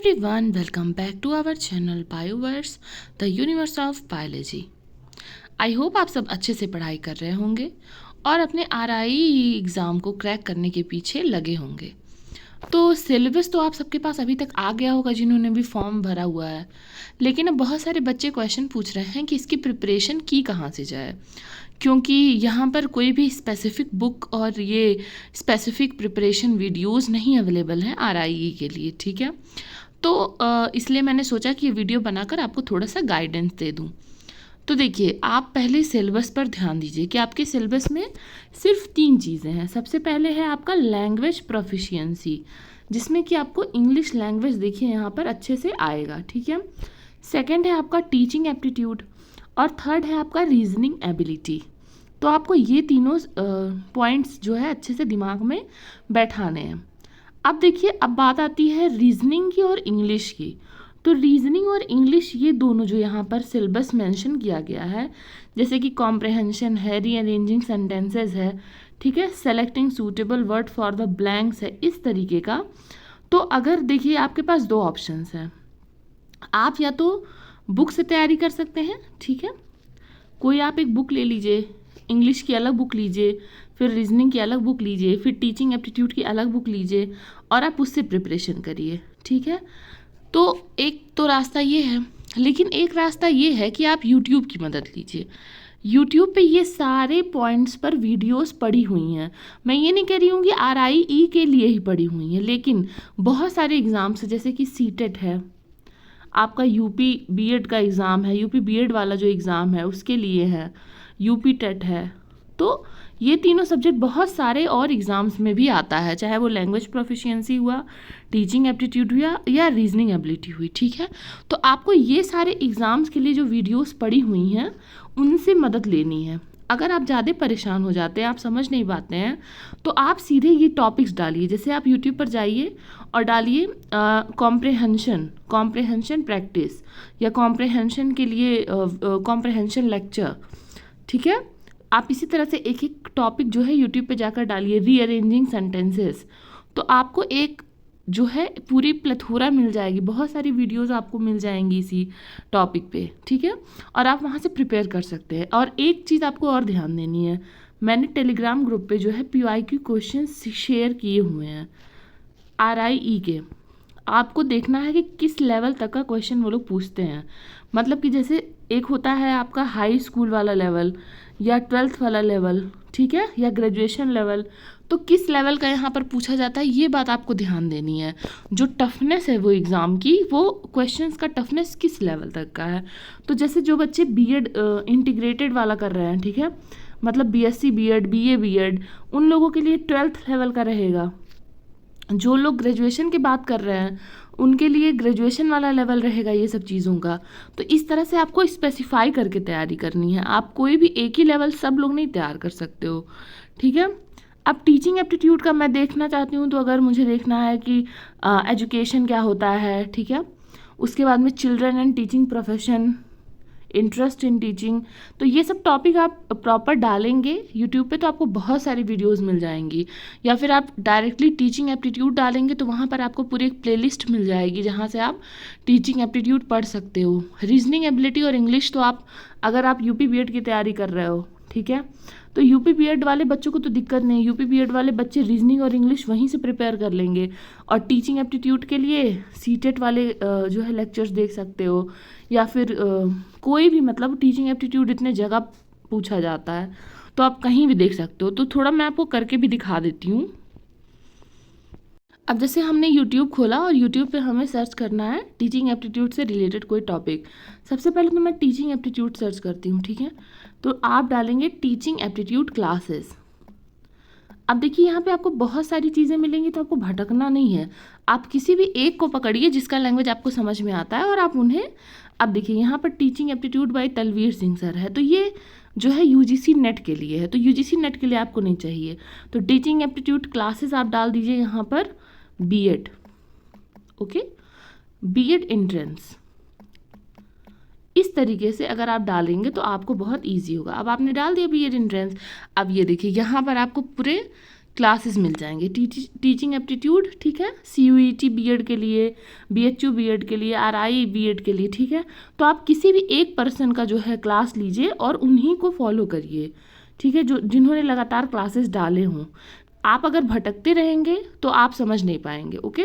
everyone, welcome back to our channel Bioverse, the universe of biology. I hope आप सब अच्छे से पढ़ाई कर रहे होंगे और अपने RI एग्ज़ाम को क्रैक करने के पीछे लगे होंगे। तो सिलेबस तो आप सबके पास अभी तक आ गया होगा जिन्होंने भी फॉर्म भरा हुआ है, लेकिन अब बहुत सारे बच्चे क्वेश्चन पूछ रहे हैं कि इसकी प्रिपरेशन की कहाँ से जाए, क्योंकि यहाँ पर कोई भी स्पेसिफिक बुक और ये स्पेसिफिक प्रिपरेशन वीडियोस नहीं अवेलेबल हैं RIE के लिए, ठीक है। तो इसलिए मैंने सोचा कि ये वीडियो बनाकर आपको थोड़ा सा गाइडेंस दे दूँ। तो देखिए, आप पहले सिलेबस पर ध्यान दीजिए कि आपके सिलेबस में सिर्फ 3 चीज़ें हैं। सबसे पहले है आपका लैंग्वेज प्रोफिशिएंसी, जिसमें कि आपको इंग्लिश लैंग्वेज देखिए यहाँ पर अच्छे से आएगा, ठीक है। सेकंड है आपका टीचिंग एप्टीट्यूड और थर्ड है आपका रीजनिंग एबिलिटी। तो आपको ये तीनों पॉइंट्स जो है अच्छे से दिमाग में बैठाने हैं। अब देखिए, अब बात आती है रीजनिंग की और इंग्लिश की। तो रीजनिंग और इंग्लिश ये दोनों जो यहाँ पर सिलेबस मेंशन किया गया है, जैसे कि कॉम्प्रहेंशन है, रीअरेंजिंग सेंटेंसेस है, ठीक है, selecting suitable word for the blanks है, इस तरीके का। तो अगर देखिए, आपके पास 2 ऑप्शंस हैं। आप या तो बुक से तैयारी कर सकते हैं, ठीक है, कोई आप एक बुक ले लीजिए, इंग्लिश की अलग बुक लीजिए, फिर रीजनिंग की अलग बुक लीजिए, फिर टीचिंग एप्टीट्यूड की अलग बुक लीजिए और आप उससे प्रिपरेशन करिए, ठीक है। तो एक तो रास्ता ये है, लेकिन एक रास्ता ये है कि आप यूट्यूब की मदद लीजिए। यूट्यूब पे ये सारे पॉइंट्स पर वीडियोस पड़ी हुई हैं। मैं ये नहीं कह रही हूँ कि RIE के लिए ही पड़ी हुई हैं, लेकिन बहुत सारे एग्ज़ाम्स जैसे कि सीटेट है, आपका यूपी बीएड का एग्ज़ाम है, यूपी बीएड वाला जो एग्ज़ाम है उसके लिए है, यूपी टेट है। तो ये तीनों सब्जेक्ट बहुत सारे और एग्ज़ाम्स में भी आता है, चाहे वो लैंग्वेज प्रोफिशिएंसी हुआ, टीचिंग एप्टीट्यूड हुआ या रीजनिंग एबिलिटी हुई, ठीक है। तो आपको ये सारे एग्ज़ाम्स के लिए जो वीडियोस पड़ी हुई हैं उनसे मदद लेनी है। अगर आप ज़्यादा परेशान हो जाते हैं, आप समझ नहीं पाते हैं, तो आप सीधे ये टॉपिक्स डालिए। जैसे आप यूट्यूब पर जाइए और डालिए कॉम्प्रहेंशन प्रैक्टिस या कॉम्प्रहेंशन के लिए कॉम्प्रहेंशन लेक्चर, ठीक है। आप इसी तरह से एक एक टॉपिक जो है यूट्यूब पे जाकर डालिए, रीअरेंजिंग सेंटेंसेस, तो आपको एक जो है पूरी प्लेथोरा मिल जाएगी, बहुत सारी वीडियोस आपको मिल जाएंगी इसी टॉपिक पे, ठीक है। और आप वहाँ से प्रिपेयर कर सकते हैं। और एक चीज़ आपको और ध्यान देनी है, मैंने टेलीग्राम ग्रुप पे जो है PYQ क्वेश्चन शेयर किए हुए हैं RIE के। आपको देखना है कि किस लेवल तक का क्वेश्चन वो लोग पूछते हैं। मतलब कि जैसे एक होता है आपका हाई स्कूल वाला लेवल या 12th वाला लेवल, ठीक है, या ग्रेजुएशन लेवल। तो किस लेवल का यहाँ पर पूछा जाता है, ये बात आपको ध्यान देनी है। जो टफनेस है वो एग्ज़ाम की, वो क्वेश्चंस का टफनेस किस लेवल तक का है। तो जैसे जो बच्चे बीएड इंटीग्रेटेड वाला कर रहे हैं, ठीक है, मतलब BSc बीएड, BA बीएड, उन लोगों के लिए 12th लेवल का रहेगा। जो लोग ग्रेजुएशन की बात कर रहे हैं उनके लिए ग्रेजुएशन वाला लेवल रहेगा ये सब चीज़ों का। तो इस तरह से आपको स्पेसिफाई करके तैयारी करनी है। आप कोई भी एक ही लेवल सब लोग नहीं तैयार कर सकते हो, ठीक है। अब टीचिंग एप्टीट्यूड का मैं देखना चाहती हूँ, तो अगर मुझे देखना है कि एजुकेशन क्या होता है, ठीक है, उसके बाद में children and teaching profession, interest in teaching, तो ये सब टॉपिक आप प्रॉपर डालेंगे यूट्यूब पे तो आपको बहुत सारी वीडियोस मिल जाएंगी। या फिर आप डायरेक्टली टीचिंग एप्टीट्यूड डालेंगे तो वहाँ पर आपको पूरी एक प्लेलिस्ट मिल जाएगी जहाँ से आप टीचिंग एप्टीट्यूड पढ़ सकते हो। रीजनिंग एबिलिटी और इंग्लिश तो आप, अगर आप यूपी बीएड की तैयारी कर रहे हो, ठीक है, तो यूपी बीएड वाले बच्चों को तो दिक्कत नहीं, यूपी बीएड वाले बच्चे रीजनिंग और इंग्लिश वहीं से प्रिपेयर कर लेंगे। और टीचिंग एप्टीट्यूड के लिए सीटेट वाले जो है लेक्चर्स देख सकते हो, या फिर कोई भी, मतलब टीचिंग एप्टीट्यूड इतने जगह पूछा जाता है तो आप कहीं भी देख सकते हो। तो थोड़ा मैं आपको करके भी दिखा देती हूँ। अब जैसे हमने यूट्यूब खोला और यूट्यूब पे हमें सर्च करना है टीचिंग एप्टीट्यूड से रिलेटेड कोई टॉपिक। सबसे पहले तो मैं टीचिंग एप्टीट्यूड सर्च करती हूँ, ठीक है। तो आप डालेंगे टीचिंग एप्टीट्यूड क्लासेस। अब देखिए, यहाँ पे आपको बहुत सारी चीज़ें मिलेंगी, तो आपको भटकना नहीं है। आप किसी भी एक को पकड़िए जिसका लैंग्वेज आपको समझ में आता है और आप उन्हें, अब देखिए यहाँ पर teaching aptitude by Talveer Singh sir है, तो ये जो है UGC नेट के लिए है, तो UGC नेट के लिए आपको नहीं चाहिए। तो टीचिंग एप्टीट्यूड क्लासेस आप डाल दीजिए यहाँ पर बीएड, ओके, बीएड एंट्रेंस। इस तरीके से अगर आप डालेंगे तो आपको बहुत इजी होगा। अब आपने डाल दिया बीएड एंट्रेंस। अब ये देखिए यहाँ पर आपको पूरे क्लासेस मिल जाएंगे। टीचिंग एप्टीट्यूड, ठीक है, CUET बीएड के लिए, BHU बीएड के लिए, RI बीएड के लिए, ठीक है। तो आप किसी भी एक पर्सन का जो है क्लास लीजिए और उन्हीं को फॉलो करिए, ठीक है, जो जिन्होंने लगातार क्लासेस डाले हों। आप अगर भटकते रहेंगे तो आप समझ नहीं पाएंगे। ओके,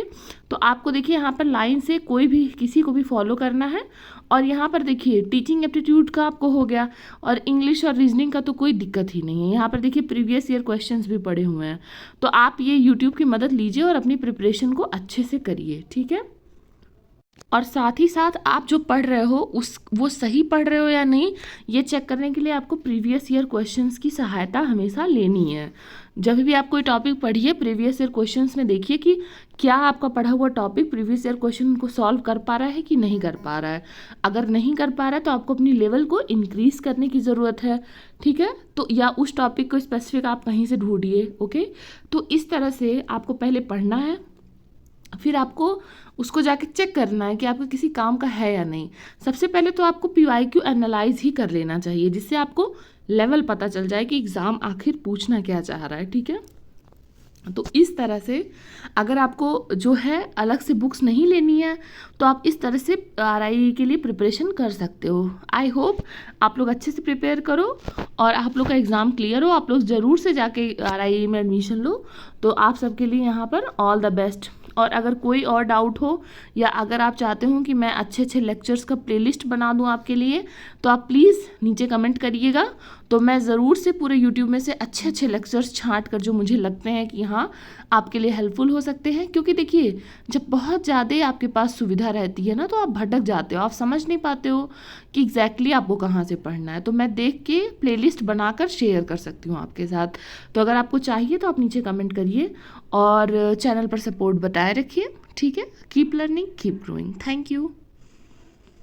तो आपको देखिए यहाँ पर लाइन से कोई भी किसी को भी फॉलो करना है। और यहाँ पर देखिए टीचिंग एप्टीट्यूड का आपको हो गया, और इंग्लिश और रीजनिंग का तो कोई दिक्कत ही नहीं है। यहाँ पर देखिए प्रीवियस ईयर क्वेश्चंस भी पड़े हुए हैं, तो आप ये यूट्यूब की मदद लीजिए और अपनी प्रिपरेशन को अच्छे से करिए, ठीक है। और साथ ही साथ आप जो पढ़ रहे हो वो सही पढ़ रहे हो या नहीं, ये चेक करने के लिए आपको प्रीवियस ईयर क्वेश्चंस की सहायता हमेशा लेनी है। जब भी आप कोई टॉपिक पढ़िए, प्रीवियस ईयर क्वेश्चंस में देखिए कि क्या आपका पढ़ा हुआ टॉपिक प्रीवियस ईयर क्वेश्चन को सॉल्व कर पा रहा है कि नहीं कर पा रहा है। अगर नहीं कर पा रहा है तो आपको अपनी लेवल को इंक्रीज़ करने की ज़रूरत है, ठीक है। तो या उस टॉपिक को स्पेसिफिक आप कहीं से ढूंढिए। ओके, तो इस तरह से आपको पहले पढ़ना है, फिर आपको उसको जाके चेक करना है कि आपको किसी काम का है या नहीं। सबसे पहले तो आपको PYQ एनालाइज ही कर लेना चाहिए, जिससे आपको लेवल पता चल जाए कि एग्ज़ाम आखिर पूछना क्या चाह रहा है, ठीक है। तो इस तरह से अगर आपको जो है अलग से बुक्स नहीं लेनी है तो आप इस तरह से RI के लिए प्रिपरेशन कर सकते हो। आई होप आप लोग अच्छे से प्रिपेयर करो और आप लोग का एग्ज़ाम क्लियर हो। आप लोग ज़रूर से जाके RI में एडमिशन लो। तो आप सबके लिए यहाँ पर ऑल द बेस्ट। और अगर कोई और डाउट हो या अगर आप चाहते हो कि मैं अच्छे अच्छे लेक्चर्स का प्लेलिस्ट बना दूं आपके लिए, तो आप प्लीज़ नीचे कमेंट करिएगा। तो मैं ज़रूर से पूरे YouTube में से अच्छे अच्छे लेक्चर्स छांट कर जो मुझे लगते हैं कि हाँ आपके लिए हेल्पफुल हो सकते हैं। क्योंकि देखिए जब बहुत ज़्यादा आपके पास सुविधा रहती है ना, तो आप भटक जाते हो, आप समझ नहीं पाते हो कि एग्जैक्टली आपको कहाँ से पढ़ना है। तो मैं देख के प्लेलिस्ट बनाकर शेयर कर सकती हूँ आपके साथ। तो अगर आपको चाहिए तो आप नीचे कमेंट करिए और चैनल पर सपोर्ट बताए रखिए, ठीक है। Keep learning, keep growing. Thank you.